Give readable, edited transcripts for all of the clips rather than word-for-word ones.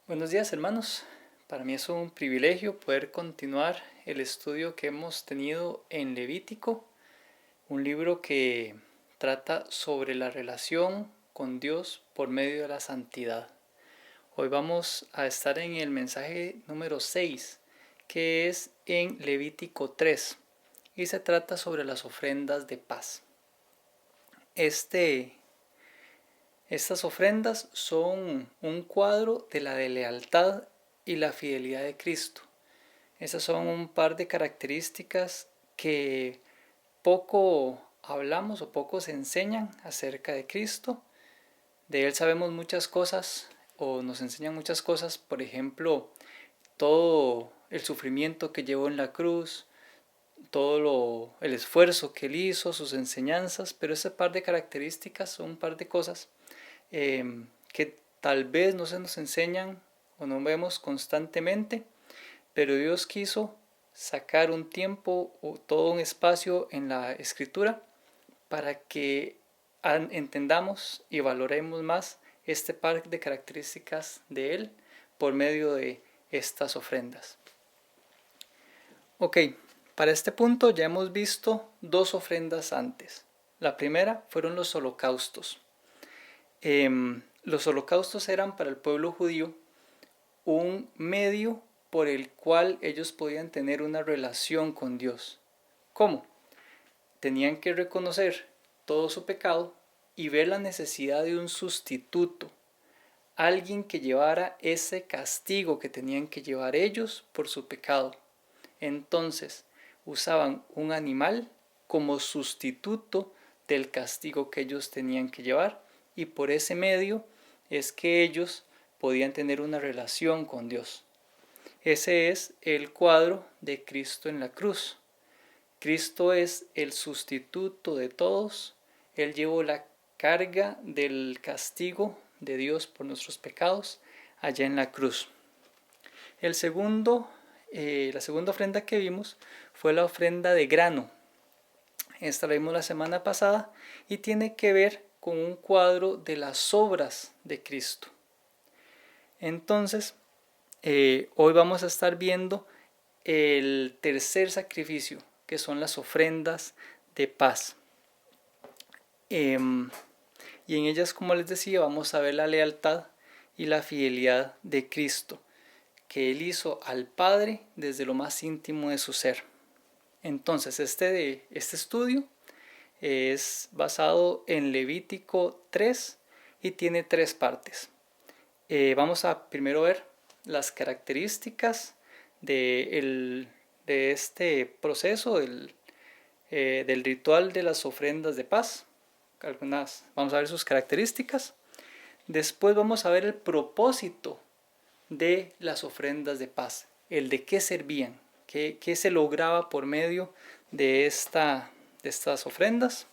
Buenos días, hermanos. Para mí es un privilegio poder continuar el estudio que hemos tenido en Levítico, un libro que trata sobre la relación con Dios por medio de la santidad. Hoy vamos a estar en el mensaje número 6, que es en Levítico 3, y se trata sobre las ofrendas de paz. Estas ofrendas son un cuadro de la de lealtad y la fidelidad de Cristo. Esas son un par de características que poco hablamos o poco se enseñan acerca de Cristo. De Él sabemos muchas cosas o nos enseñan muchas cosas, por ejemplo, todo el sufrimiento que llevó en la cruz, el esfuerzo que Él hizo, sus enseñanzas, pero ese par de características son un par de cosas que tal vez no se nos enseñan o no vemos constantemente, pero Dios quiso sacar un tiempo o todo un espacio en la escritura para que entendamos y valoremos más este par de características de Él por medio de estas ofrendas. Ok, para este punto ya hemos visto dos ofrendas antes. La primera fueron los holocaustos. Los holocaustos eran para el pueblo judío un medio por el cual ellos podían tener una relación con Dios. ¿Cómo? Tenían que reconocer todo su pecado y ver la necesidad de un sustituto, alguien que llevara ese castigo que tenían que llevar ellos por su pecado. Entonces usaban un animal como sustituto del castigo que ellos tenían que llevar, y por ese medio es que ellos podían tener una relación con Dios. Ese es el cuadro de Cristo en la cruz. Cristo es el sustituto de todos. Él llevó la carga del castigo de Dios por nuestros pecados allá en la cruz. La segunda ofrenda que vimos fue la ofrenda de grano. Esta la vimos la semana pasada y tiene que ver con un cuadro de las obras de Cristo. Entonces, hoy vamos a estar viendo el tercer sacrificio, que son las ofrendas de paz. Y en ellas, como les decía, vamos a ver la lealtad y la fidelidad de Cristo, que Él hizo al Padre desde lo más íntimo de su ser. Entonces, este estudio es basado en Levítico 3 y tiene tres partes. Vamos a primero ver las características de este proceso del ritual de las ofrendas de paz. Vamos a ver sus características. Después vamos a ver el propósito de las ofrendas de paz, el de qué servían, qué se lograba por medio de estas ofrendas.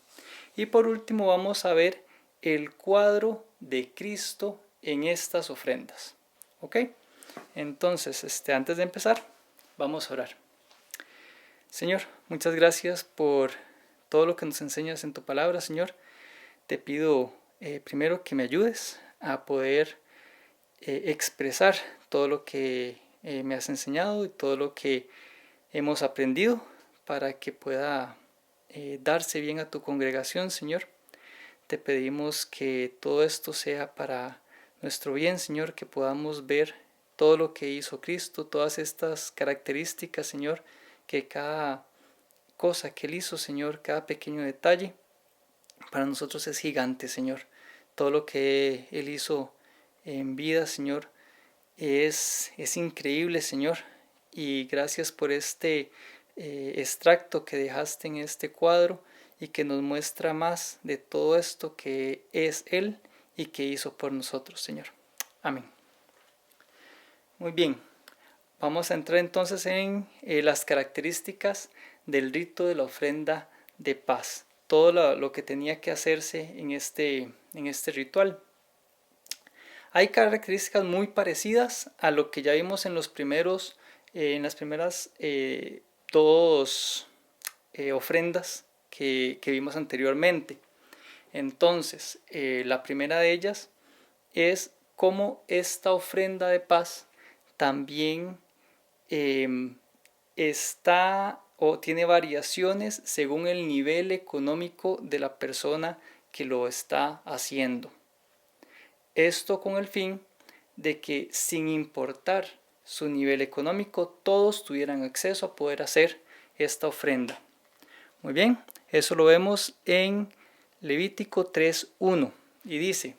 Y por último vamos a ver el cuadro de Cristo en estas ofrendas. ¿Ok? Entonces, antes de empezar, vamos a orar. Señor, muchas gracias por todo lo que nos enseñas en tu palabra, Señor. Te pido primero que me ayudes a poder expresar todo lo que me has enseñado y todo lo que hemos aprendido para que pueda darse bien a tu congregación, Señor. Te pedimos que todo esto sea para nuestro bien, Señor, que podamos ver todo lo que hizo Cristo, todas estas características, Señor, que cada cosa que Él hizo, Señor, cada pequeño detalle, para nosotros es gigante, Señor. Todo lo que Él hizo en vida, Señor, es increíble, Señor. Y gracias por este extracto que dejaste en este cuadro y que nos muestra más de todo esto que es Él y que hizo por nosotros, Señor. Amén. Muy bien, vamos a entrar entonces en las características del rito de la ofrenda de paz. Todo lo que tenía que hacerse en este ritual. Hay características muy parecidas a lo que ya vimos en las primeras dos ofrendas que vimos anteriormente. Entonces, la primera de ellas es cómo esta ofrenda de paz también está o tiene variaciones según el nivel económico de la persona que lo está haciendo. Esto con el fin de que, sin importar su nivel económico, todos tuvieran acceso a poder hacer esta ofrenda. Muy bien, eso lo vemos en Levítico 3:1 y dice: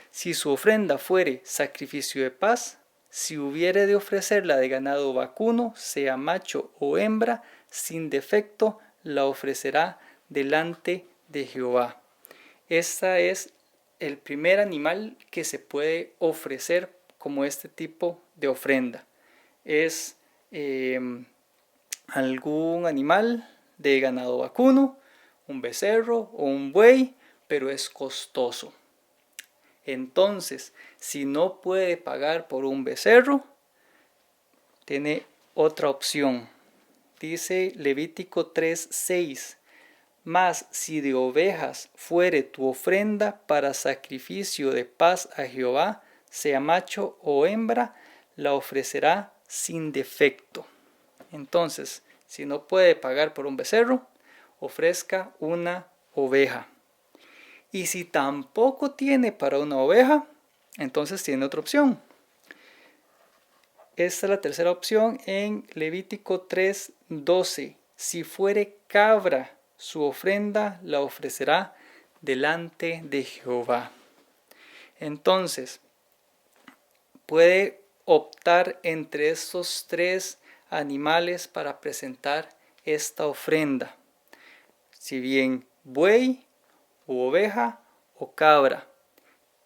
si su ofrenda fuere sacrificio de paz, si hubiere de ofrecerla de ganado vacuno, sea macho o hembra, sin defecto la ofrecerá delante de Jehová. Este es el primer animal que se puede ofrecer como este tipo de ofrenda. Es algún animal de ganado vacuno, un becerro o un buey, pero es costoso. Entonces, si no puede pagar por un becerro, tiene otra opción. Dice Levítico 3:6: mas si de ovejas fuere tu ofrenda para sacrificio de paz a Jehová, sea macho o hembra, la ofrecerá sin defecto. Entonces, si no puede pagar por un becerro, ofrezca una oveja. Y si tampoco tiene para una oveja, entonces tiene otra opción. Esta es la tercera opción en Levítico 3:12. Si fuere cabra, su ofrenda la ofrecerá delante de Jehová. Entonces, puede optar entre estos tres animales para presentar esta ofrenda. Si bien buey, u oveja o cabra,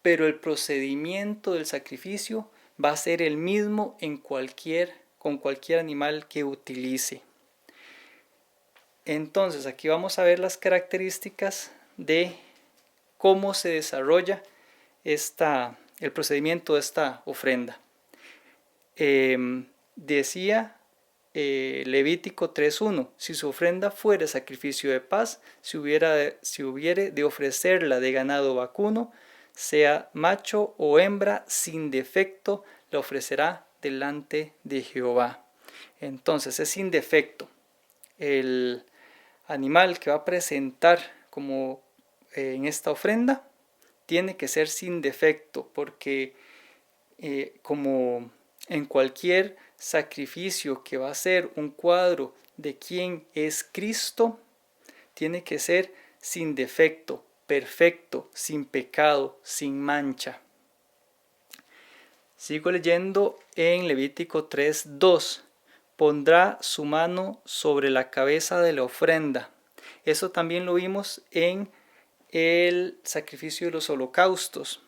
pero el procedimiento del sacrificio va a ser el mismo con cualquier animal que utilice. Entonces aquí vamos a ver las características de cómo se desarrolla el procedimiento de esta ofrenda. Decía Levítico 3:1: si su ofrenda fuera sacrificio de paz, si hubiere de ofrecerla de ganado vacuno, sea macho o hembra, sin defecto la ofrecerá delante de Jehová. Entonces es sin defecto. El animal que va a presentar como en esta ofrenda tiene que ser sin defecto, porque como en cualquier sacrificio que va a ser un cuadro de quién es Cristo, tiene que ser sin defecto, perfecto, sin pecado, sin mancha. Sigo leyendo en Levítico 3:2. Pondrá su mano sobre la cabeza de la ofrenda. Eso también lo vimos en el sacrificio de los holocaustos.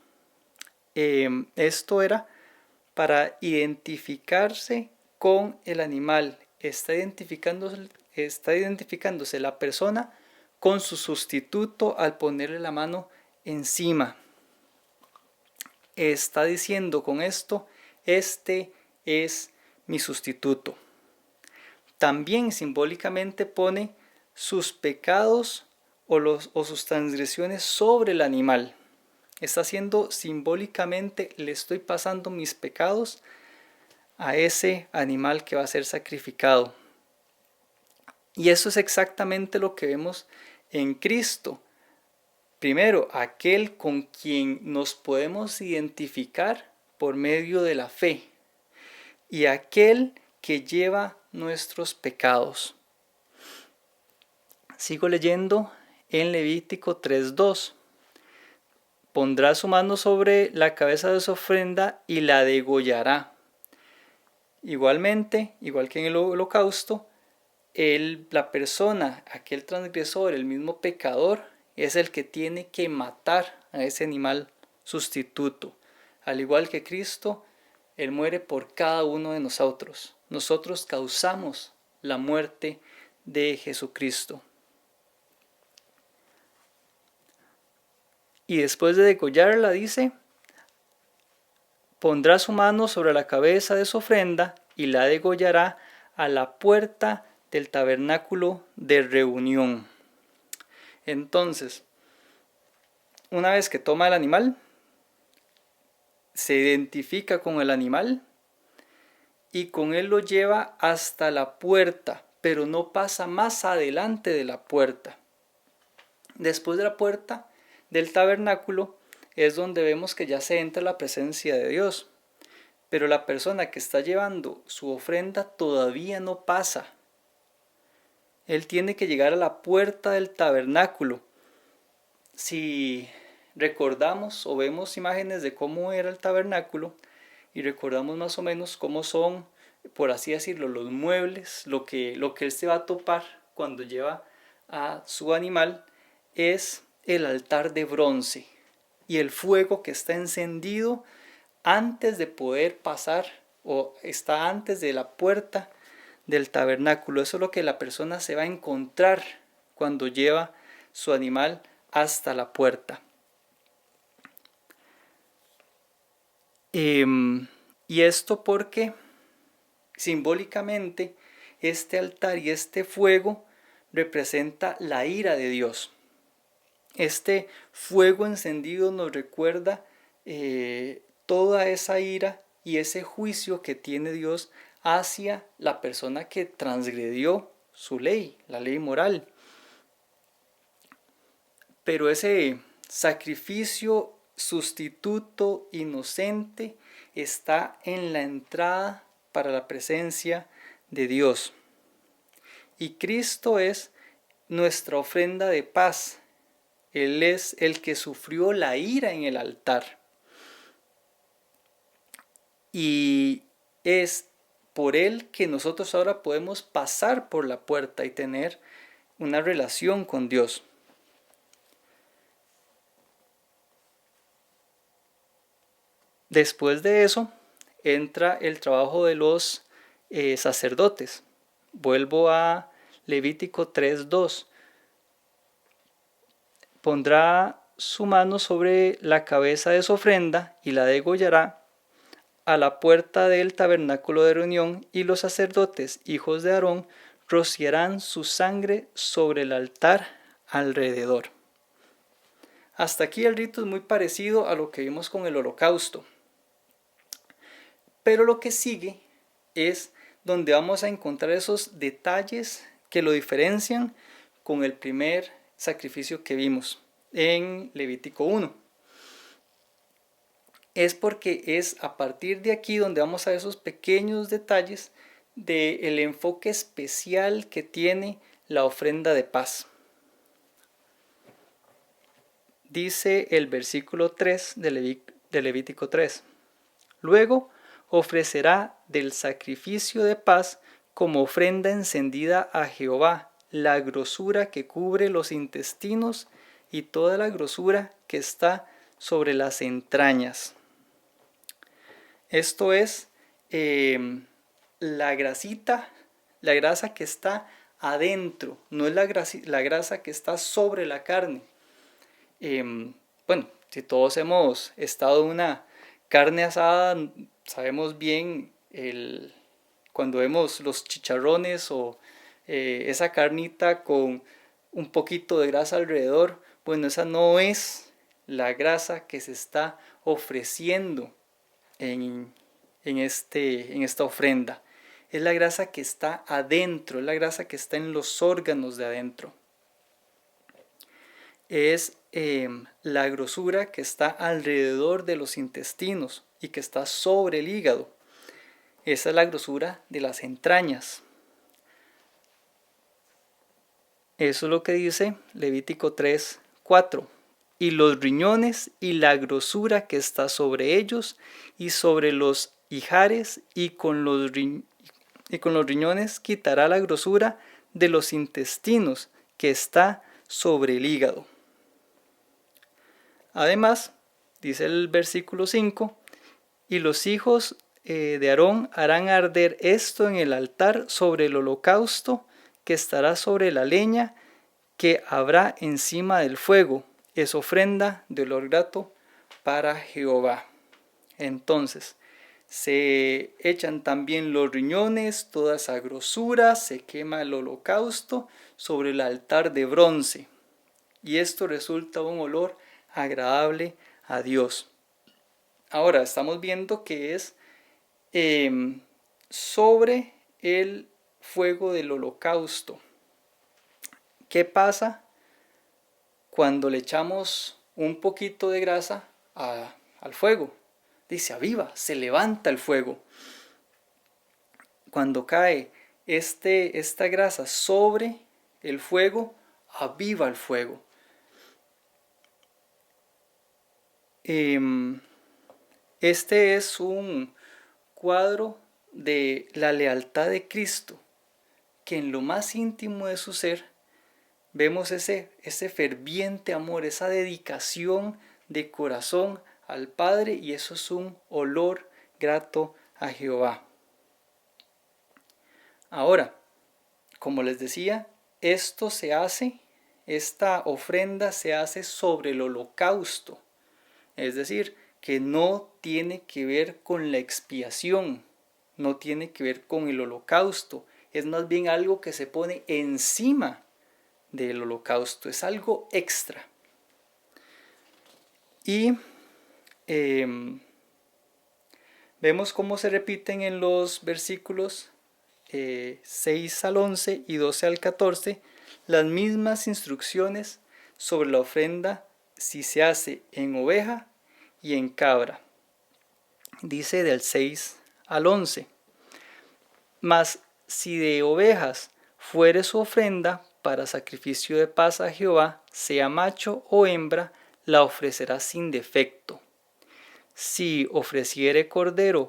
Esto era para identificarse con el animal. Está identificándose la persona con su sustituto al ponerle la mano encima. Está diciendo con esto: este es mi sustituto. También simbólicamente pone sus pecados o sus transgresiones sobre el animal. Está haciendo simbólicamente: le estoy pasando mis pecados a ese animal que va a ser sacrificado. Y eso es exactamente lo que vemos en Cristo. Primero, aquel con quien nos podemos identificar por medio de la fe, y aquel que lleva nuestros pecados. Sigo leyendo en Levítico 3:2. Pondrá su mano sobre la cabeza de su ofrenda y la degollará. Igualmente, igual que en el holocausto, la persona, aquel transgresor, el mismo pecador, es el que tiene que matar a ese animal sustituto. Al igual que Cristo, Él muere por cada uno de nosotros. Nosotros causamos la muerte de Jesucristo. Y después de degollarla, dice: pondrá su mano sobre la cabeza de su ofrenda y la degollará a la puerta del tabernáculo de reunión. Entonces, una vez que toma el animal, se identifica con el animal y con él lo lleva hasta la puerta, pero no pasa más adelante de la puerta. Después de la puerta del tabernáculo es donde vemos que ya se entra la presencia de Dios, pero la persona que está llevando su ofrenda todavía no pasa. Él tiene que llegar a la puerta del tabernáculo. Si recordamos o vemos imágenes de cómo era el tabernáculo y recordamos más o menos cómo son, por así decirlo, los muebles, lo que él se va a topar cuando lleva a su animal, es el altar de bronce y el fuego que está encendido antes de poder pasar, o está antes de la puerta del tabernáculo. Eso es lo que la persona se va a encontrar cuando lleva su animal hasta la puerta. Y esto porque simbólicamente este altar y este fuego representa la ira de Dios. Este fuego encendido nos recuerda toda esa ira y ese juicio que tiene Dios hacia la persona que transgredió su ley, la ley moral. Pero ese sacrificio sustituto inocente está en la entrada para la presencia de Dios. Y Cristo es nuestra ofrenda de paz. Él es el que sufrió la ira en el altar. Y es por Él que nosotros ahora podemos pasar por la puerta y tener una relación con Dios. Después de eso entra el trabajo de los sacerdotes. Vuelvo a Levítico 3:2. Pondrá su mano sobre la cabeza de su ofrenda y la degollará a la puerta del tabernáculo de reunión, y los sacerdotes, hijos de Aarón, rociarán su sangre sobre el altar alrededor. Hasta aquí el rito es muy parecido a lo que vimos con el holocausto. Pero lo que sigue es donde vamos a encontrar esos detalles que lo diferencian con el primer sacrificio que vimos en Levítico 1. Es porque es a partir de aquí donde vamos a ver esos pequeños detalles del enfoque especial que tiene la ofrenda de paz. Dice el versículo 3 de Levítico 3. Luego ofrecerá del sacrificio de paz como ofrenda encendida a Jehová la grosura que cubre los intestinos y toda la grosura que está sobre las entrañas. Esto es la grasita, la grasa que está adentro, no es la grasa que está sobre la carne. Bueno, si todos hemos estado en una carne asada, sabemos bien cuando vemos los chicharrones o esa carnita con un poquito de grasa alrededor. Bueno, esa no es la grasa que se está ofreciendo en esta ofrenda. Es la grasa que está adentro, es la grasa que está en los órganos de adentro. Es la grosura que está alrededor de los intestinos y que está sobre el hígado. Esa es la grosura de las entrañas. Eso es lo que dice Levítico 3:4. Y los riñones y la grosura que está sobre ellos y sobre los ijares, y con los riñones quitará la grosura de los intestinos que está sobre el hígado. Además, dice el versículo 5, y los hijos de Aarón harán arder esto en el altar sobre el holocausto que estará sobre la leña que habrá encima del fuego. Es ofrenda de olor grato para Jehová. Entonces, se echan también los riñones, toda esa grosura, se quema el holocausto sobre el altar de bronce. Y esto resulta un olor agradable a Dios. Ahora estamos viendo que es sobre el fuego del holocausto. ¿Qué pasa cuando le echamos un poquito de grasa al fuego? Dice, aviva, se levanta el fuego. Cuando cae esta grasa sobre el fuego, aviva el fuego. Este es un cuadro de la lealtad de Cristo, que en lo más íntimo de su ser vemos ese ferviente amor, esa dedicación de corazón al Padre, y eso es un olor grato a Jehová. Ahora, como les decía, esta ofrenda se hace sobre el holocausto, es decir, que no tiene que ver con la expiación, no tiene que ver con el holocausto, es más bien algo que se pone encima del holocausto, es algo extra. Y vemos cómo se repiten en los versículos 6 al 11 y 12 al 14 las mismas instrucciones sobre la ofrenda si se hace en oveja y en cabra. Dice del 6 al 11: Mas si de ovejas fuere su ofrenda para sacrificio de paz a Jehová, sea macho o hembra, la ofrecerá sin defecto. Si ofreciere cordero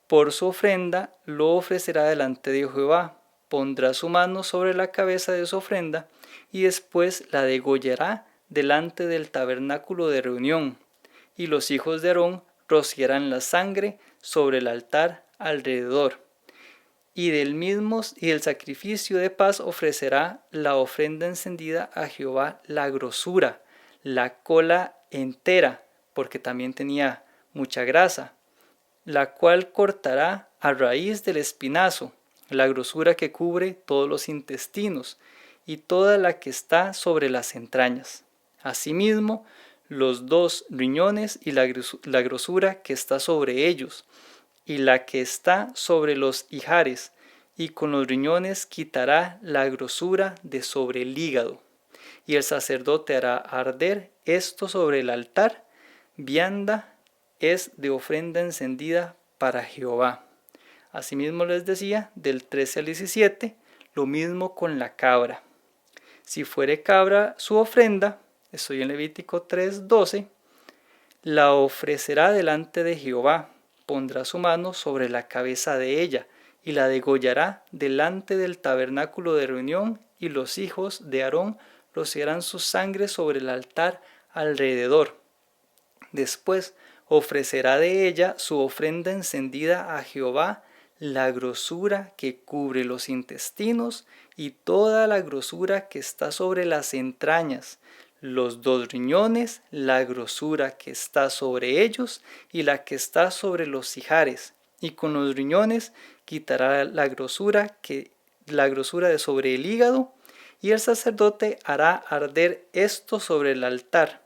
por su ofrenda, lo ofrecerá delante de Jehová, pondrá su mano sobre la cabeza de su ofrenda y después la degollará delante del tabernáculo de reunión, y los hijos de Aarón rociarán la sangre sobre el altar alrededor. Y del sacrificio de paz ofrecerá la ofrenda encendida a Jehová la grosura, la cola entera, porque también tenía mucha grasa, la cual cortará a raíz del espinazo, la grosura que cubre todos los intestinos, y toda la que está sobre las entrañas. Asimismo, los 2 riñones y la grosura que está sobre ellos, y la que está sobre los ijares, y con los riñones quitará la grosura de sobre el hígado. Y el sacerdote hará arder esto sobre el altar. Vianda es de ofrenda encendida para Jehová. Asimismo les decía, del 13 al 17, lo mismo con la cabra. Si fuere cabra su ofrenda, estoy en Levítico 3:12, la ofrecerá delante de Jehová, pondrá su mano sobre la cabeza de ella, y la degollará delante del tabernáculo de reunión, y los hijos de Aarón rociarán su sangre sobre el altar alrededor. Después ofrecerá de ella su ofrenda encendida a Jehová, la grosura que cubre los intestinos y toda la grosura que está sobre las entrañas, los 2 riñones, la grosura que está sobre ellos y la que está sobre los ijares, y con los riñones quitará la grosura de sobre el hígado, y el sacerdote hará arder esto sobre el altar.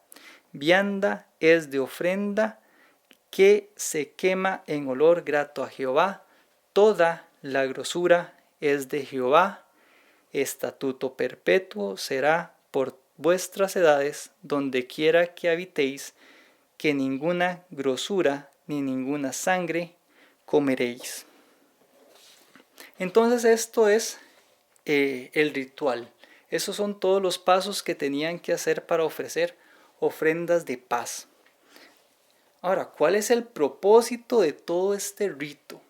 Vianda es de ofrenda que se quema en olor grato a Jehová. Toda la grosura es de Jehová. Estatuto perpetuo será por vuestras edades, donde quiera que habitéis, que ninguna grosura ni ninguna sangre comeréis. Entonces esto es el ritual. Esos son todos los pasos que tenían que hacer para ofrecer ofrendas de paz. Ahora, ¿cuál es el propósito de todo este rito?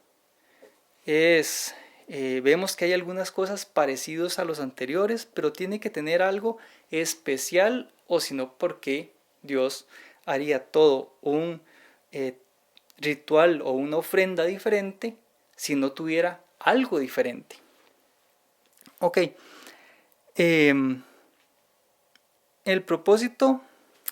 Vemos que hay algunas cosas parecidas a los anteriores, pero tiene que tener algo especial, o si no, ¿por qué Dios haría todo un ritual o una ofrenda diferente si no tuviera algo diferente? Ok, el propósito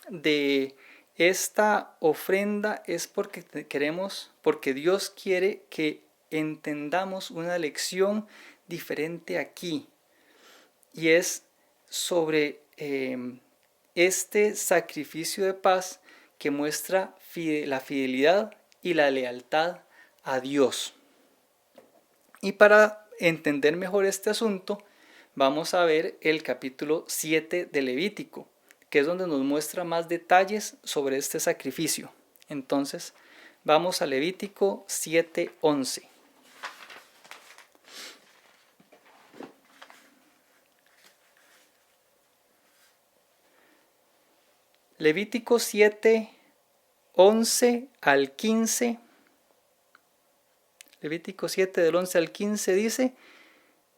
de esta ofrenda es porque Dios quiere que entendamos una lección diferente aquí, y es sobre este sacrificio de paz que muestra la fidelidad y la lealtad a Dios. Y para entender mejor este asunto, vamos a ver el capítulo 7 de Levítico, que es donde nos muestra más detalles sobre este sacrificio. Entonces, vamos a Levítico 7:11. Levítico 7:11 al 15. Levítico 7 del 11 al 15 dice: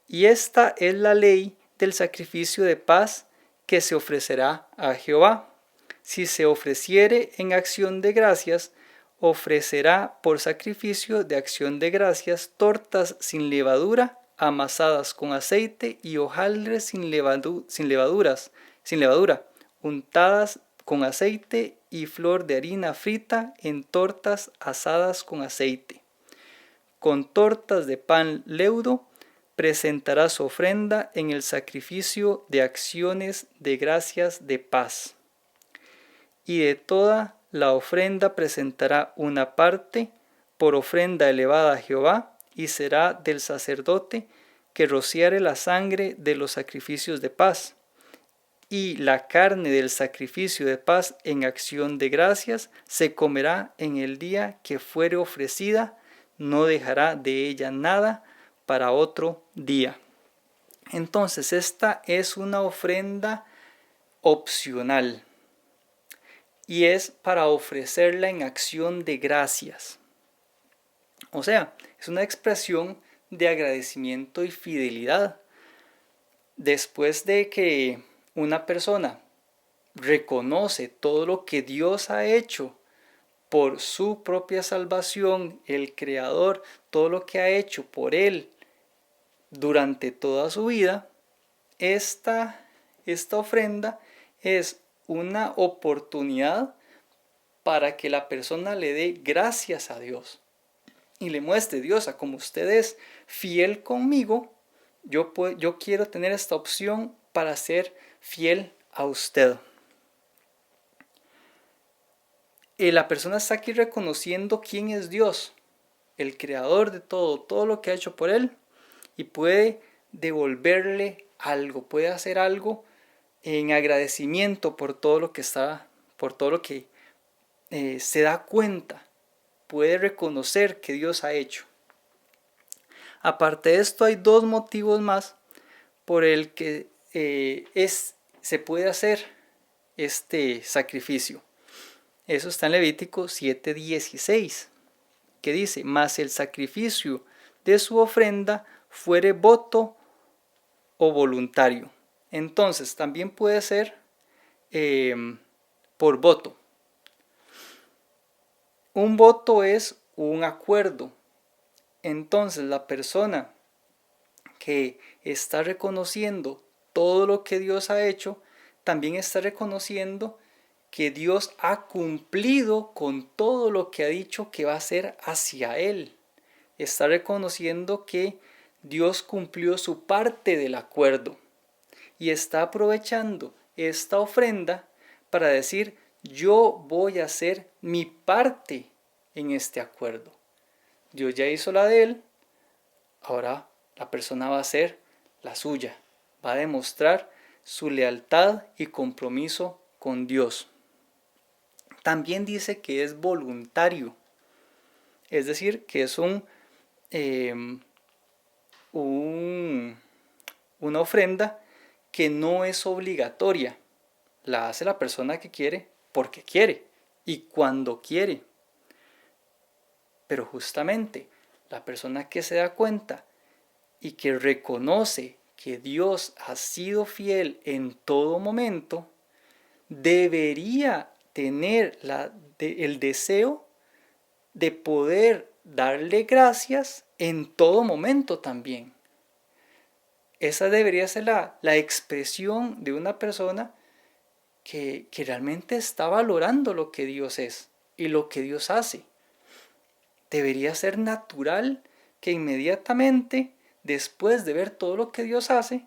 y esta es la ley del sacrificio de paz que se ofrecerá a Jehová. Si se ofreciere en acción de gracias, ofrecerá por sacrificio de acción de gracias tortas sin levadura, amasadas con aceite, y hojaldres sin levadura, untadas con aceite, y flor de harina frita en tortas asadas con aceite. Con tortas de pan leudo presentará su ofrenda en el sacrificio de acciones de gracias de paz. Y de toda la ofrenda presentará una parte por ofrenda elevada a Jehová, y será del sacerdote que rociare la sangre de los sacrificios de paz. Y la carne del sacrificio de paz en acción de gracias se comerá en el día que fuere ofrecida, no dejará de ella nada para otro día. Entonces, esta es una ofrenda opcional y es para ofrecerla en acción de gracias. O sea, es una expresión de agradecimiento y fidelidad. Después de que una persona reconoce todo lo que Dios ha hecho por su propia salvación, el Creador, todo lo que ha hecho por él durante toda su vida, esta ofrenda es una oportunidad para que la persona le dé gracias a Dios y le muestre: Dios, como usted es fiel conmigo, yo quiero tener esta opción para ser fiel a usted. La persona está aquí reconociendo quién es Dios, el creador de todo lo que ha hecho por él, y puede devolverle algo, puede hacer algo en agradecimiento por todo lo que se da cuenta, puede reconocer que Dios ha hecho. Aparte de esto, hay dos motivos más por el que se puede hacer este sacrificio. Eso está en Levítico 7:16, que dice: mas el sacrificio de su ofrenda fuere voto o voluntario. Entonces también puede ser por voto. Un voto es un acuerdo. Entonces la persona que está reconociendo todo lo que Dios ha hecho, también está reconociendo que Dios ha cumplido con todo lo que ha dicho que va a hacer hacia él. Está reconociendo que Dios cumplió su parte del acuerdo y está aprovechando esta ofrenda para decir: yo voy a hacer mi parte en este acuerdo. Dios ya hizo la de él, ahora la persona va a hacer la suya, va a demostrar su lealtad y compromiso con Dios. También dice que es voluntario, es decir, que es una ofrenda que no es obligatoria. La hace la persona que quiere porque quiere y cuando quiere. Pero justamente la persona que se da cuenta y que reconoce que Dios ha sido fiel en todo momento, debería tener el deseo de poder darle gracias en todo momento también. Esa debería ser la expresión de una persona que realmente está valorando lo que Dios es y lo que Dios hace. Debería ser natural que inmediatamente, después de ver todo lo que Dios hace,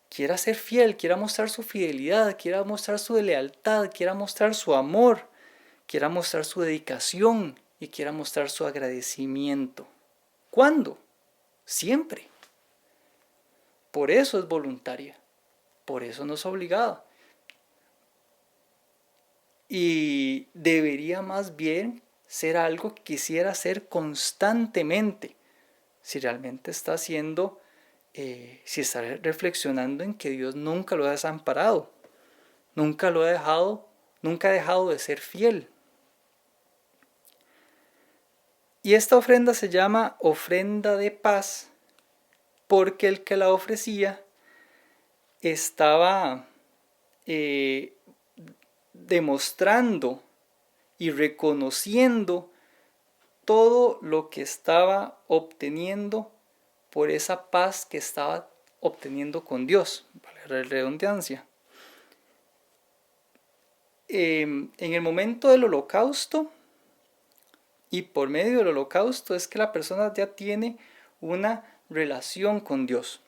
quiera ser fiel, quiera mostrar su fidelidad, quiera mostrar su lealtad, quiera mostrar su amor, quiera mostrar su dedicación y quiera mostrar su agradecimiento. ¿Cuándo? Siempre. Por eso es voluntaria, por eso no es obligada. Y debería más bien ser algo que quisiera hacer constantemente, si realmente está haciendo, si está reflexionando en que Dios nunca lo ha desamparado, nunca lo ha dejado, nunca ha dejado de ser fiel. Y esta ofrenda se llama ofrenda de paz, porque el que la ofrecía estaba demostrando y reconociendo todo lo que estaba obteniendo por esa paz que estaba obteniendo con Dios, vale la redundancia. En el momento del holocausto y por medio del holocausto es que la persona ya tiene una relación con Dios.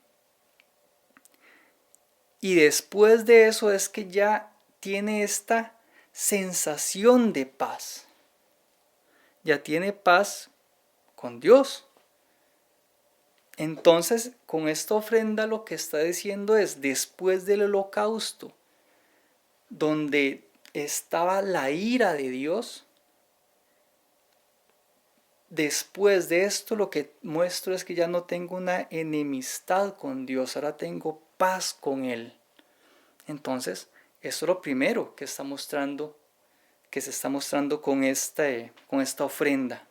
Y después de eso es que ya tiene esta sensación de paz. Ya tiene paz con Dios. Entonces, con esta ofrenda lo que está diciendo es, después del holocausto, donde estaba la ira de Dios, después de esto lo que muestro es que ya no tengo una enemistad con Dios, ahora tengo paz con Él. Entonces, eso es lo primero que está mostrando, que se está mostrando con esta ofrenda.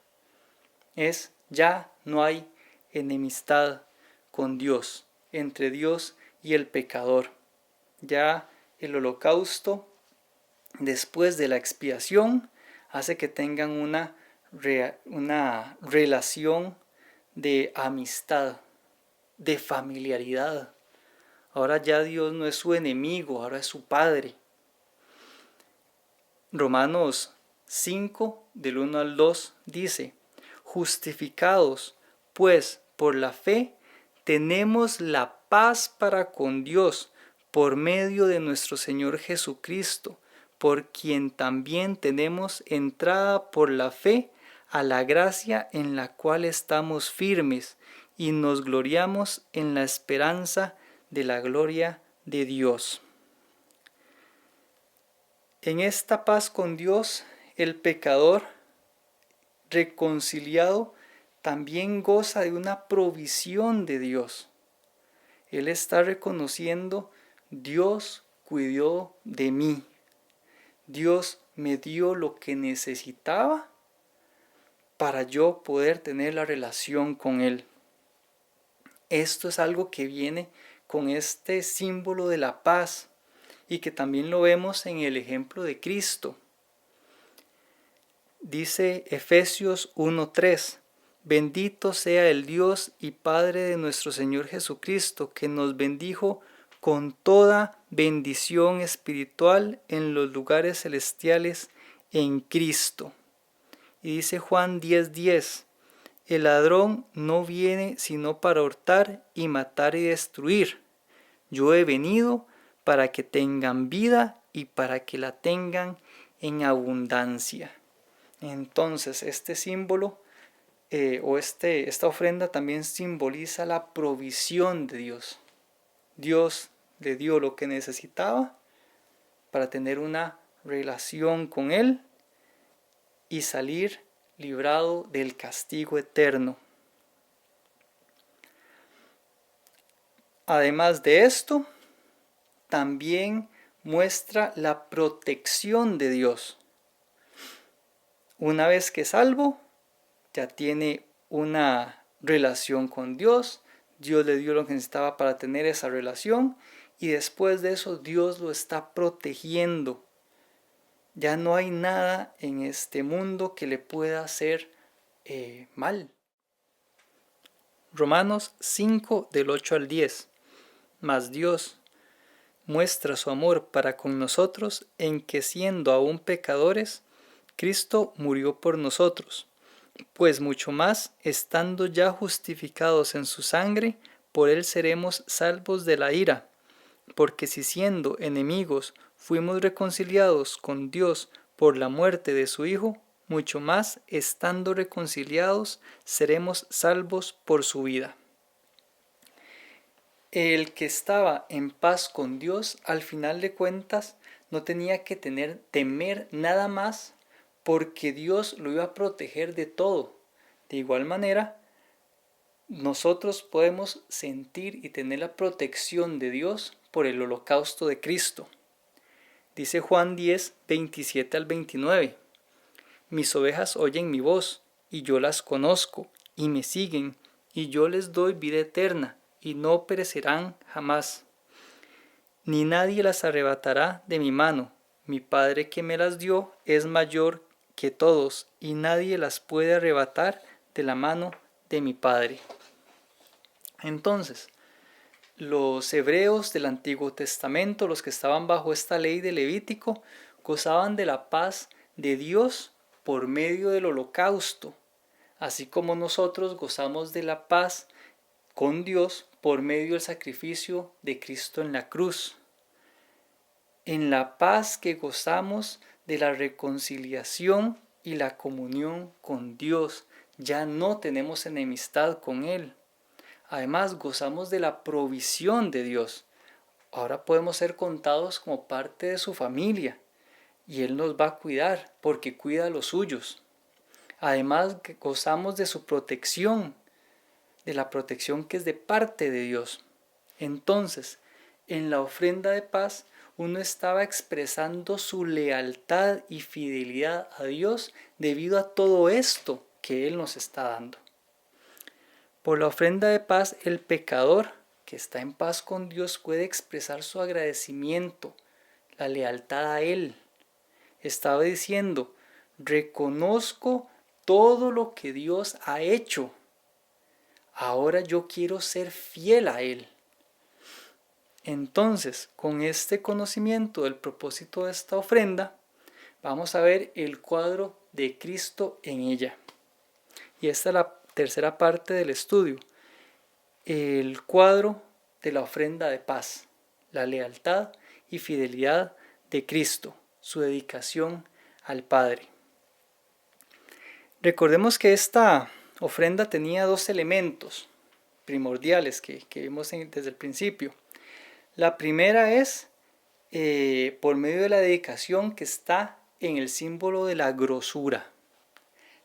Es, ya no hay enemistad con Dios, entre Dios y el pecador. Ya el holocausto, después de la expiación, hace que tengan una relación de amistad, de familiaridad. Ahora ya Dios no es su enemigo, ahora es su Padre. Romanos 5, del 1 al 2, dice: justificados, pues, por la fe, tenemos la paz para con Dios, por medio de nuestro Señor Jesucristo, por quien también tenemos entrada por la fe a la gracia en la cual estamos firmes, y nos gloriamos en la esperanza de la gloria de Dios. En esta paz con Dios, el pecador reconciliado también goza de una provisión de Dios. Él está reconociendo: Dios cuidó de mí, Dios me dio lo que necesitaba para yo poder tener la relación con Él. Esto es algo que viene con este símbolo de la paz y que también lo vemos en el ejemplo de Cristo. Dice Efesios 1:3: bendito sea el Dios y Padre de nuestro Señor Jesucristo, que nos bendijo con toda bendición espiritual en los lugares celestiales en Cristo. Y dice Juan 10:10: el ladrón no viene sino para hurtar y matar y destruir. Yo he venido para que tengan vida y para que la tengan en abundancia. Entonces este símbolo esta ofrenda también simboliza la provisión de Dios. Dios le dio lo que necesitaba para tener una relación con Él y salir librado del castigo eterno. Además de esto, también muestra la protección de Dios. Una vez que es salvo, ya tiene una relación con Dios, Dios le dio lo que necesitaba para tener esa relación, y después de eso Dios lo está protegiendo. Ya no hay nada en este mundo que le pueda hacer mal. Romanos 5 del 8 al 10. Mas Dios muestra su amor para con nosotros en que, siendo aún pecadores, Cristo murió por nosotros. Pues mucho más, estando ya justificados en su sangre, por él seremos salvos de la ira. Porque si siendo enemigos fuimos reconciliados con Dios por la muerte de su Hijo, mucho más, estando reconciliados, seremos salvos por su vida. El que estaba en paz con Dios, al final de cuentas, no tenía que temer nada más, porque Dios lo iba a proteger de todo. De igual manera, nosotros podemos sentir y tener la protección de Dios por el holocausto de Cristo. Dice Juan 10, 27 al 29. Mis ovejas oyen mi voz, y yo las conozco, y me siguen, y yo les doy vida eterna, y no perecerán jamás. Ni nadie las arrebatará de mi mano. Mi Padre que me las dio es mayor que todos, y nadie las puede arrebatar de la mano de mi Padre. Entonces, los hebreos del Antiguo Testamento, los que estaban bajo esta ley de Levítico, gozaban de la paz de Dios por medio del holocausto, así como nosotros gozamos de la paz con Dios por medio del sacrificio de Cristo en la cruz. En la paz que gozamos de la reconciliación y la comunión con Dios, ya no tenemos enemistad con Él. Además, gozamos de la provisión de Dios. Ahora podemos ser contados como parte de su familia y Él nos va a cuidar porque cuida a los suyos. Además, gozamos de su protección, de la protección que es de parte de Dios. Entonces, en la ofrenda de paz, uno estaba expresando su lealtad y fidelidad a Dios debido a todo esto que Él nos está dando. Por la ofrenda de paz, el pecador que está en paz con Dios puede expresar su agradecimiento, la lealtad a Él. Estaba diciendo, reconozco todo lo que Dios ha hecho. Ahora yo quiero ser fiel a Él. Entonces, con este conocimiento del propósito de esta ofrenda, vamos a ver el cuadro de Cristo en ella. Y esta es la tercera parte del estudio, el cuadro de la ofrenda de paz, la lealtad y fidelidad de Cristo, su dedicación al Padre. Recordemos que esta ofrenda tenía dos elementos primordiales que vimos desde el principio. La primera es por medio de la dedicación que está en el símbolo de la grosura.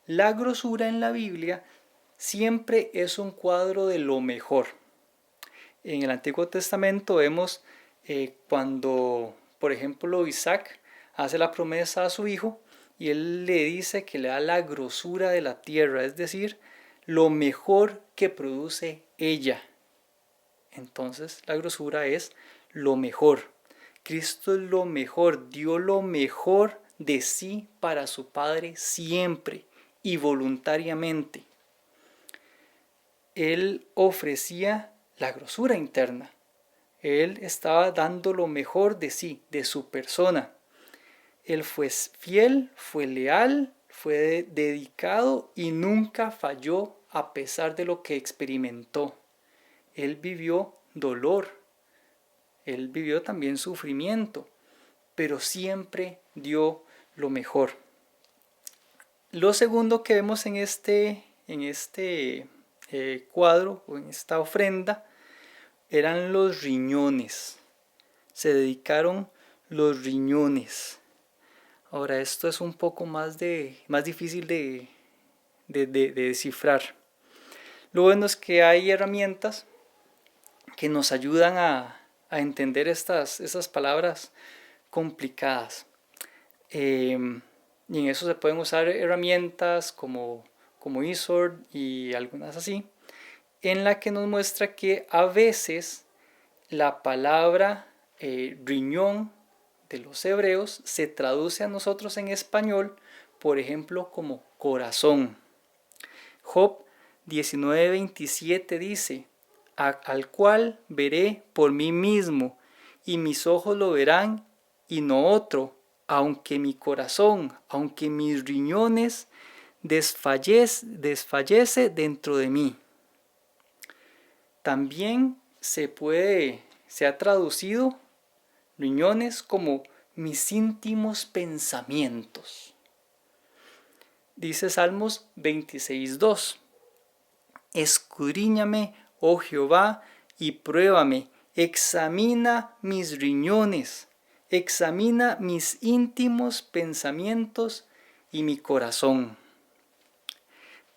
La grosura en la Biblia siempre es un cuadro de lo mejor. En el Antiguo Testamento vemos cuando, por ejemplo, Isaac hace la promesa a su hijo y él le dice que le da la grosura de la tierra, es decir, lo mejor que produce ella. Entonces la grosura es lo mejor. Cristo es lo mejor, dio lo mejor de sí para su Padre siempre y voluntariamente. Él ofrecía la grosura interna. Él estaba dando lo mejor de sí, de su persona. Él fue fiel, fue leal, fue dedicado y nunca falló a pesar de lo que experimentó. Él vivió dolor, él vivió también sufrimiento, pero siempre dio lo mejor. Lo segundo que vemos en este cuadro o en esta ofrenda eran los riñones. Se dedicaron los riñones. Ahora esto es un poco más difícil de descifrar. Lo bueno es que hay herramientas que nos ayudan a entender esas palabras complicadas. Y en eso se pueden usar herramientas como eSword y algunas así, en la que nos muestra que a veces la palabra riñón de los hebreos se traduce a nosotros en español, por ejemplo, como corazón. Job 19:27 dice, al cual veré por mí mismo, y mis ojos lo verán y no otro, aunque mi corazón, aunque mis riñones desfallece dentro de mí. También se ha traducido riñones como mis íntimos pensamientos. Dice Salmos 26:2. Escudriñame, oh Jehová, y pruébame, examina mis riñones, examina mis íntimos pensamientos y mi corazón.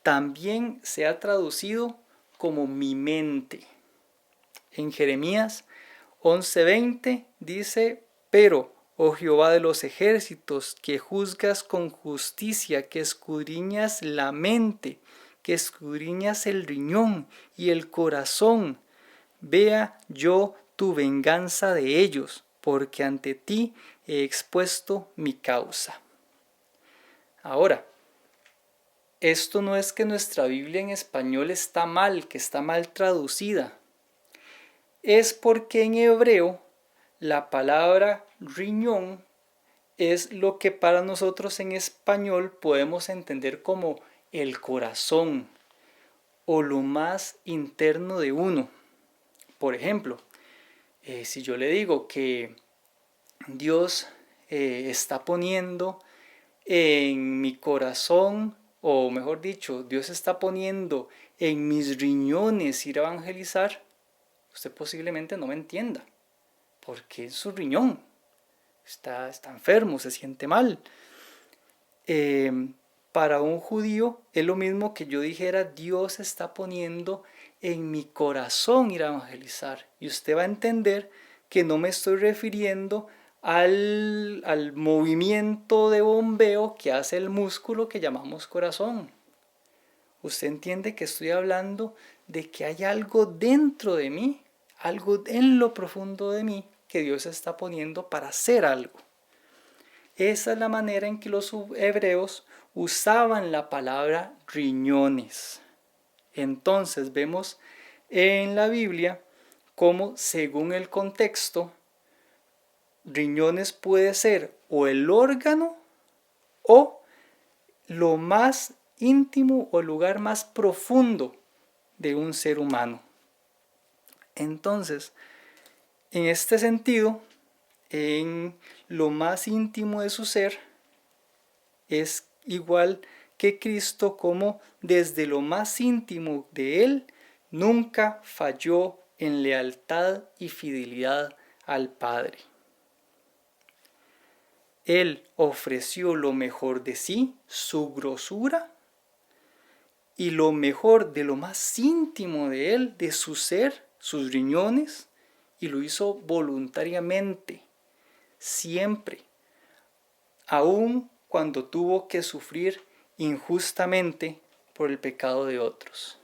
También se ha traducido como mi mente. En Jeremías 11:20 dice: pero, oh Jehová de los ejércitos, que juzgas con justicia, que escudriñas la mente, que escudriñas el riñón y el corazón, vea yo tu venganza de ellos, porque ante ti he expuesto mi causa. Ahora, esto no es que nuestra Biblia en español está mal, que está mal traducida. Es porque en hebreo la palabra riñón es lo que para nosotros en español podemos entender como el corazón o lo más interno de uno. Por ejemplo, si yo le digo que Dios está poniendo en mi corazón, o mejor dicho, Dios está poniendo en mis riñones ir a evangelizar, usted posiblemente no me entienda, porque es su riñón, está enfermo, se siente mal. Para un judío es lo mismo que yo dijera: Dios está poniendo en mi corazón ir a evangelizar, y usted va a entender que no me estoy refiriendo al movimiento de bombeo que hace el músculo que llamamos corazón. Usted entiende que estoy hablando de que hay algo dentro de mí, algo en lo profundo de mí que Dios está poniendo para hacer algo. Esa es la manera en que los hebreos usaban la palabra riñones. Entonces vemos en la Biblia cómo, según el contexto, riñones puede ser o el órgano o lo más íntimo o el lugar más profundo de un ser humano. Entonces, en este sentido, en lo más íntimo de su ser, es igual que Cristo, como desde lo más íntimo de Él nunca falló en lealtad y fidelidad al Padre. Él ofreció lo mejor de sí, su grosura, y lo mejor de lo más íntimo de Él, de su ser, sus riñones, y lo hizo voluntariamente, siempre, aun cuando tuvo que sufrir injustamente por el pecado de otros.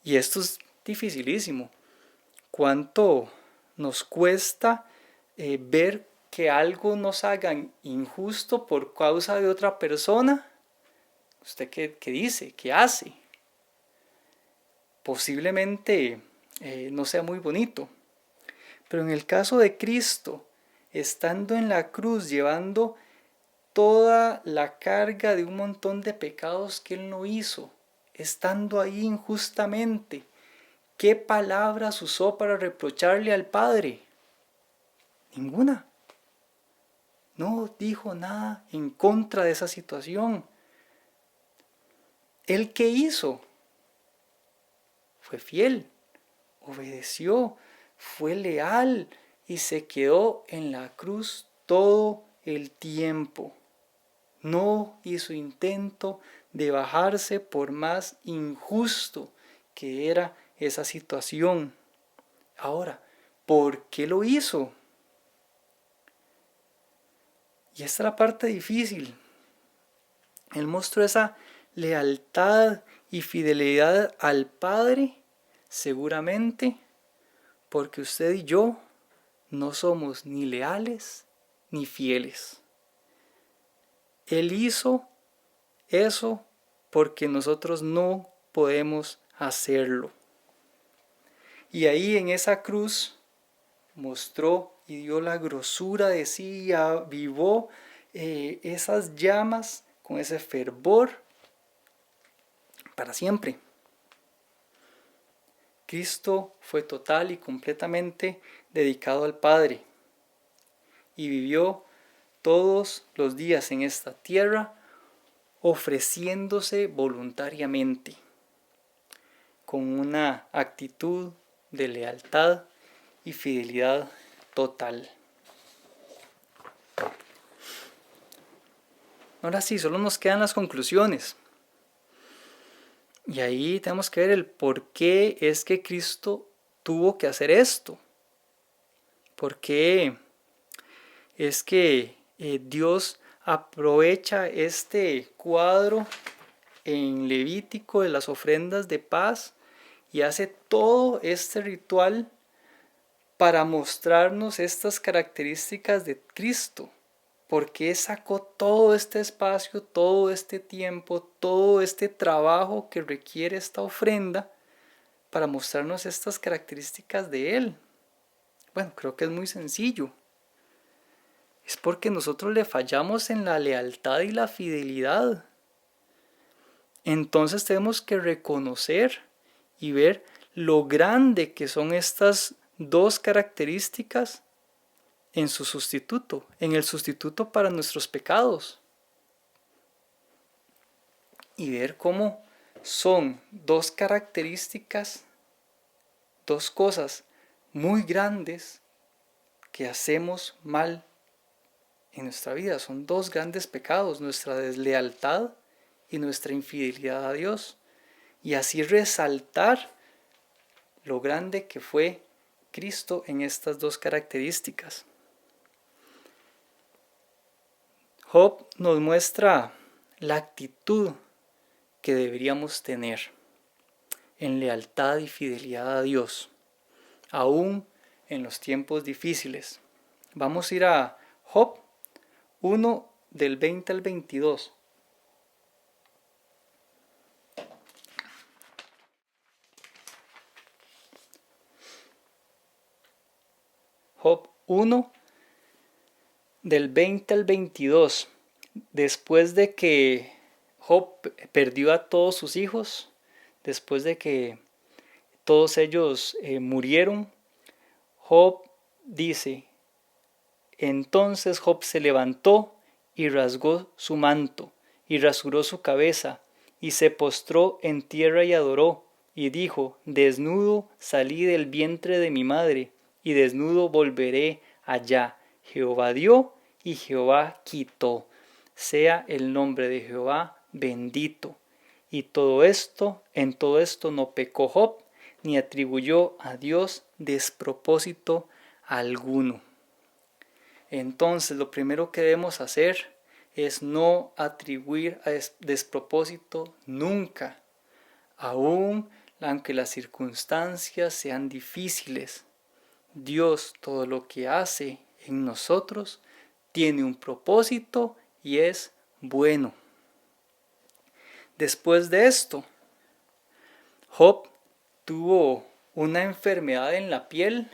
Y esto es dificilísimo. ¿Cuánto nos cuesta ver que algo nos hagan injusto por causa de otra persona? ¿Usted qué dice? ¿Qué hace? Posiblemente no sea muy bonito. Pero en el caso de Cristo, estando en la cruz, llevando toda la carga de un montón de pecados que Él no hizo, estando ahí injustamente, ¿qué palabras usó para reprocharle al Padre? Ninguna. No dijo nada en contra de esa situación. ¿Él qué hizo? Fue fiel, obedeció, fue leal y se quedó en la cruz todo el tiempo. No hizo intento de bajarse por más injusto que era esa situación. Ahora, ¿por qué lo hizo? Y esta es la parte difícil. Él mostró esa lealtad y fidelidad al Padre, seguramente porque usted y yo no somos ni leales ni fieles. Él hizo eso porque nosotros no podemos hacerlo. Y ahí en esa cruz mostró y dio la grosura de sí y avivó esas llamas con ese fervor para siempre. Cristo fue total y completamente dedicado al Padre. y vivió todos los días en esta tierra ofreciéndose voluntariamente, con una actitud de lealtad y fidelidad total. Ahora sí, solo nos quedan las conclusiones. Y ahí tenemos que ver el por qué es que Cristo tuvo que hacer esto. ¿Por qué es que Dios aprovecha este cuadro en Levítico de las ofrendas de paz y hace todo este ritual para mostrarnos estas características de Cristo? ¿Por qué sacó todo este espacio, todo este tiempo, todo este trabajo que requiere esta ofrenda para mostrarnos estas características de Él? Bueno, creo que es muy sencillo. Es porque nosotros le fallamos en la lealtad y la fidelidad. Entonces tenemos que reconocer y ver lo grande que son estas dos características en su sustituto, en el sustituto para nuestros pecados. Y ver cómo son dos características, dos cosas muy grandes que hacemos mal en nuestra vida. Son dos grandes pecados, nuestra deslealtad y nuestra infidelidad a Dios. Y así resaltar lo grande que fue Cristo en estas dos características. Job nos muestra la actitud que deberíamos tener en lealtad y fidelidad a Dios, aún en los tiempos difíciles. Vamos a ir a Job 1 del 20 al 22. Job 1 del 20 al 22. Después de que Job perdió a todos sus hijos, después de que todos ellos murieron, Job dice: entonces Job se levantó y rasgó su manto y rasuró su cabeza y se postró en tierra y adoró y dijo: desnudo salí del vientre de mi madre y desnudo volveré allá. Jehová dio y Jehová quitó. Sea el nombre de Jehová bendito. Y en todo esto no pecó Job, ni atribuyó a Dios despropósito alguno. Entonces, lo primero que debemos hacer es no atribuir a despropósito nunca, aun aunque las circunstancias sean difíciles. Dios, todo lo que hace en nosotros tiene un propósito y es bueno. Después de esto, Job tuvo una enfermedad en la piel,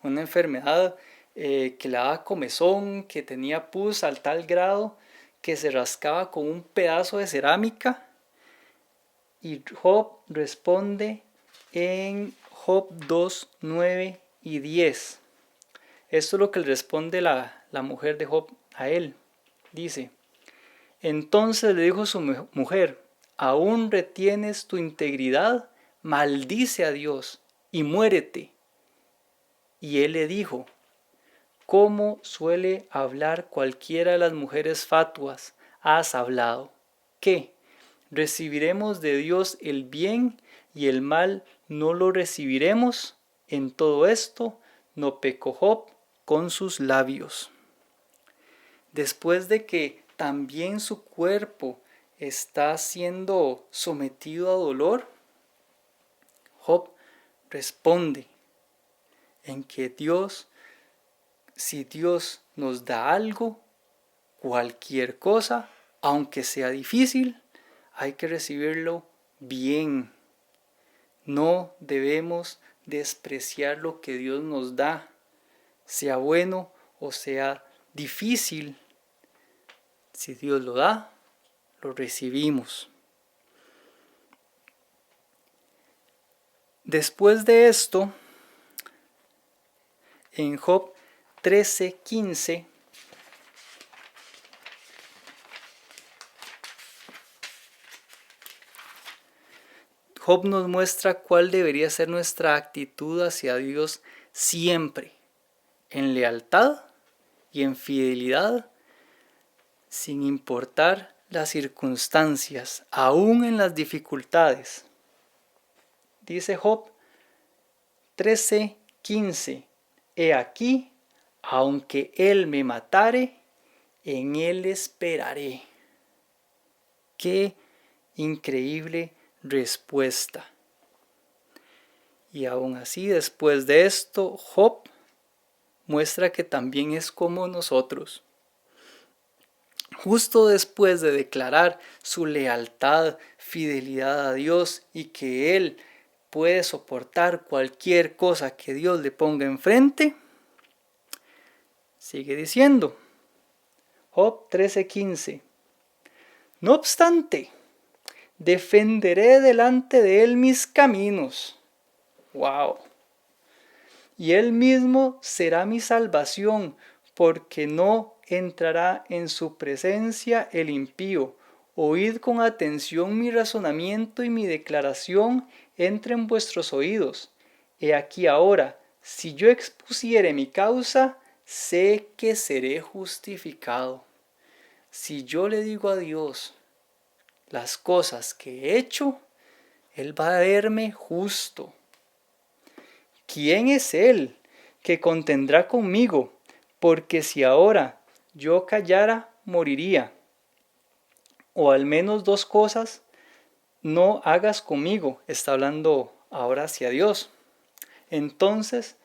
una enfermedad que le daba comezón, que tenía pus al tal grado que se rascaba con un pedazo de cerámica. Y Job responde en Job 2, 9 y 10. Esto es lo que le responde la mujer de Job a él. Dice: entonces le dijo su mujer: ¿aún retienes tu integridad? Maldice a Dios y muérete. Y él le dijo: ¿cómo suele hablar cualquiera de las mujeres fatuas? Has hablado. ¿Qué? ¿Recibiremos de Dios el bien y el mal no lo recibiremos? En todo esto no pecó Job con sus labios. Después de que también su cuerpo está siendo sometido a dolor, Job responde en que si Dios nos da algo, cualquier cosa, aunque sea difícil, hay que recibirlo bien. No debemos despreciar lo que Dios nos da, sea bueno o sea difícil. Si Dios lo da, lo recibimos. Después de esto, en Job 13:15, Job nos muestra cuál debería ser nuestra actitud hacia Dios siempre, en lealtad y en fidelidad, sin importar las circunstancias, aún en las dificultades. Dice Job 13:15, he aquí, aunque él me matare, en él esperaré. Qué increíble respuesta. Y aún así, después de esto, Job muestra que también es como nosotros. Justo después de declarar su lealtad, fidelidad a Dios y que él puede soportar cualquier cosa que Dios le ponga enfrente, sigue diciendo, Job 13:15, no obstante, defenderé delante de él mis caminos. ¡Wow! Y él mismo será mi salvación, porque no entrará en su presencia el impío. Oíd con atención mi razonamiento y mi declaración entre en vuestros oídos. He aquí ahora, si yo expusiere mi causa, sé que seré justificado. Si yo le digo a Dios las cosas que he hecho, Él va a verme justo. ¿Quién es Él que contendrá conmigo? Porque si ahora yo callara, moriría. O al menos dos cosas no hagas conmigo. Está hablando ahora hacia Dios. Entonces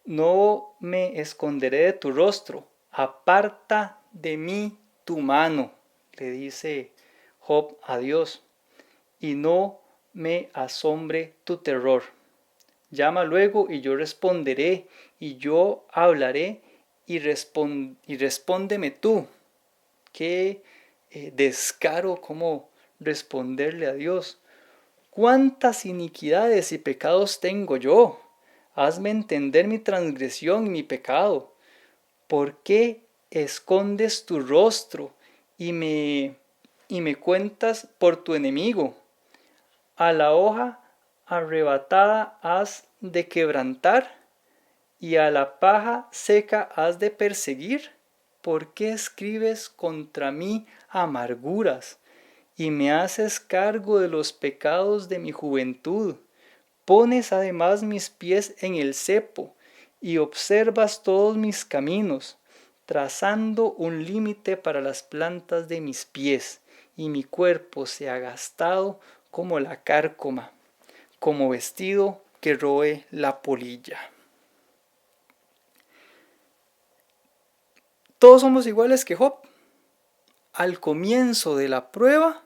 no me esconderé de tu rostro. Aparta de mí tu mano, le dice Job a Dios, y no me asombre tu terror. Llama luego y yo responderé, y yo hablaré y respóndeme tú. Qué descaro cómo responderle a Dios. ¿Cuántas iniquidades y pecados tengo yo? Hazme entender mi transgresión y mi pecado. ¿Por qué escondes tu rostro y me cuentas por tu enemigo? A la hoja arrebatada has de quebrantar, y a la paja seca has de perseguir. ¿Por qué escribes contra mí amarguras, y me haces cargo de los pecados de mi juventud? Pones además mis pies en el cepo, y observas todos mis caminos, trazando un límite para las plantas de mis pies, y mi cuerpo se ha gastado como la cárcoma, como vestido que roe la polilla. Todos somos iguales que Job. Al comienzo de la prueba,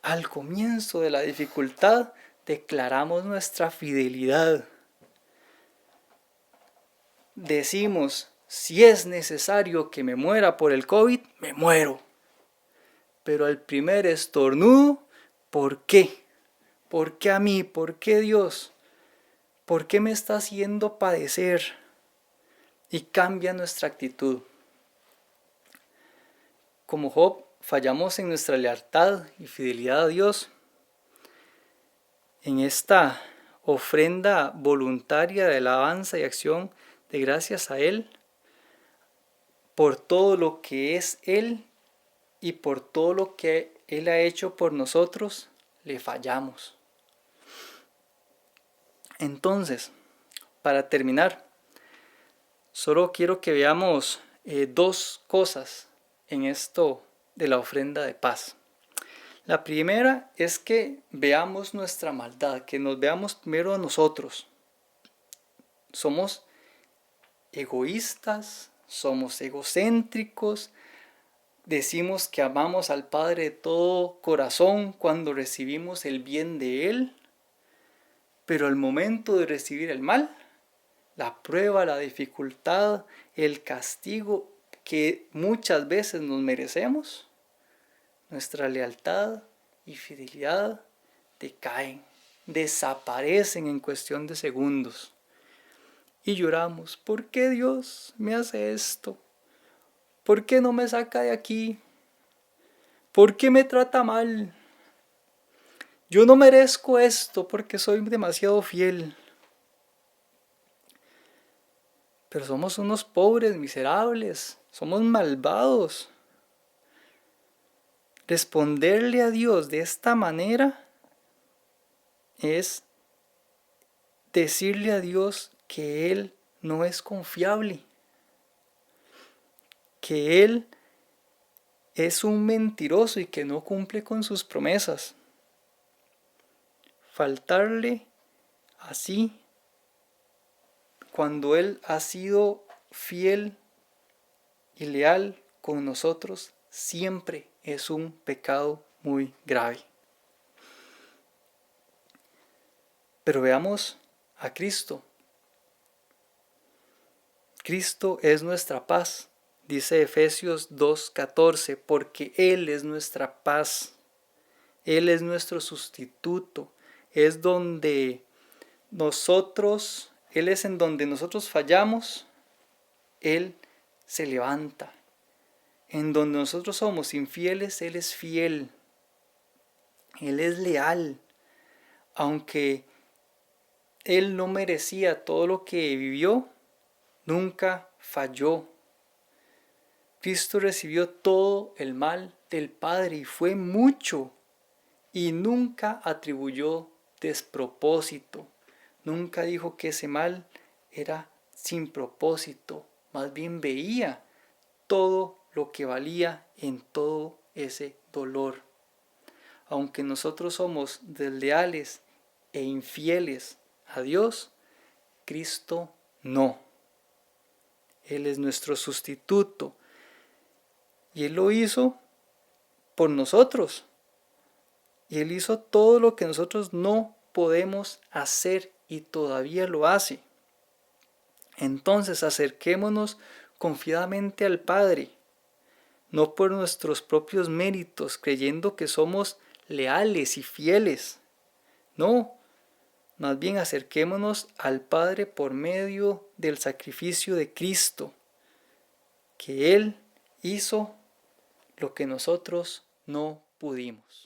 al comienzo de la dificultad, declaramos nuestra fidelidad. Decimos, si es necesario que me muera por el COVID, me muero. Pero al primer estornudo, ¿por qué? ¿Por qué a mí? ¿Por qué Dios? ¿Por qué me está haciendo padecer? Y cambia nuestra actitud. Como Job, fallamos en nuestra lealtad y fidelidad a Dios. En esta ofrenda voluntaria de alabanza y acción de gracias a Él, por todo lo que es Él y por todo lo que Él ha hecho por nosotros, le fallamos. Entonces, para terminar, solo quiero que veamos dos cosas en esto de la ofrenda de paz. La primera es que veamos nuestra maldad, que nos veamos primero a nosotros. Somos egoístas, somos egocéntricos, decimos que amamos al Padre de todo corazón cuando recibimos el bien de Él, pero al momento de recibir el mal, la prueba, la dificultad, el castigo que muchas veces nos merecemos, nuestra lealtad y fidelidad decaen, desaparecen en cuestión de segundos. y lloramos. ¿Por qué Dios me hace esto? ¿Por qué no me saca de aquí? ¿Por qué me trata mal? Yo no merezco esto porque soy demasiado fiel. Pero somos unos pobres, miserables, somos malvados. Responderle a Dios de esta manera es decirle a Dios que Él no es confiable, que Él es un mentiroso y que no cumple con sus promesas. Faltarle así cuando Él ha sido fiel y leal con nosotros siempre es un pecado muy grave. Pero veamos a Cristo. Cristo es nuestra paz, dice Efesios 2:14, porque Él es nuestra paz. Él es nuestro sustituto. Es donde nosotros, Él es en donde nosotros fallamos, Él se levanta. En donde nosotros somos infieles, Él es fiel. Él es leal. Aunque Él no merecía todo lo que vivió, nunca falló. Cristo recibió todo el mal del Padre y fue mucho. Y nunca atribuyó despropósito. Nunca dijo que ese mal era sin propósito. Más bien veía todo lo que valía en todo ese dolor. Aunque nosotros somos desleales e infieles a Dios, Cristo no. Él es nuestro sustituto. Y Él lo hizo por nosotros. Y Él hizo todo lo que nosotros no podemos hacer y todavía lo hace. Entonces acerquémonos confiadamente al Padre, no por nuestros propios méritos, creyendo que somos leales y fieles. No, más bien acerquémonos al Padre por medio del sacrificio de Cristo, que Él hizo lo que nosotros no pudimos.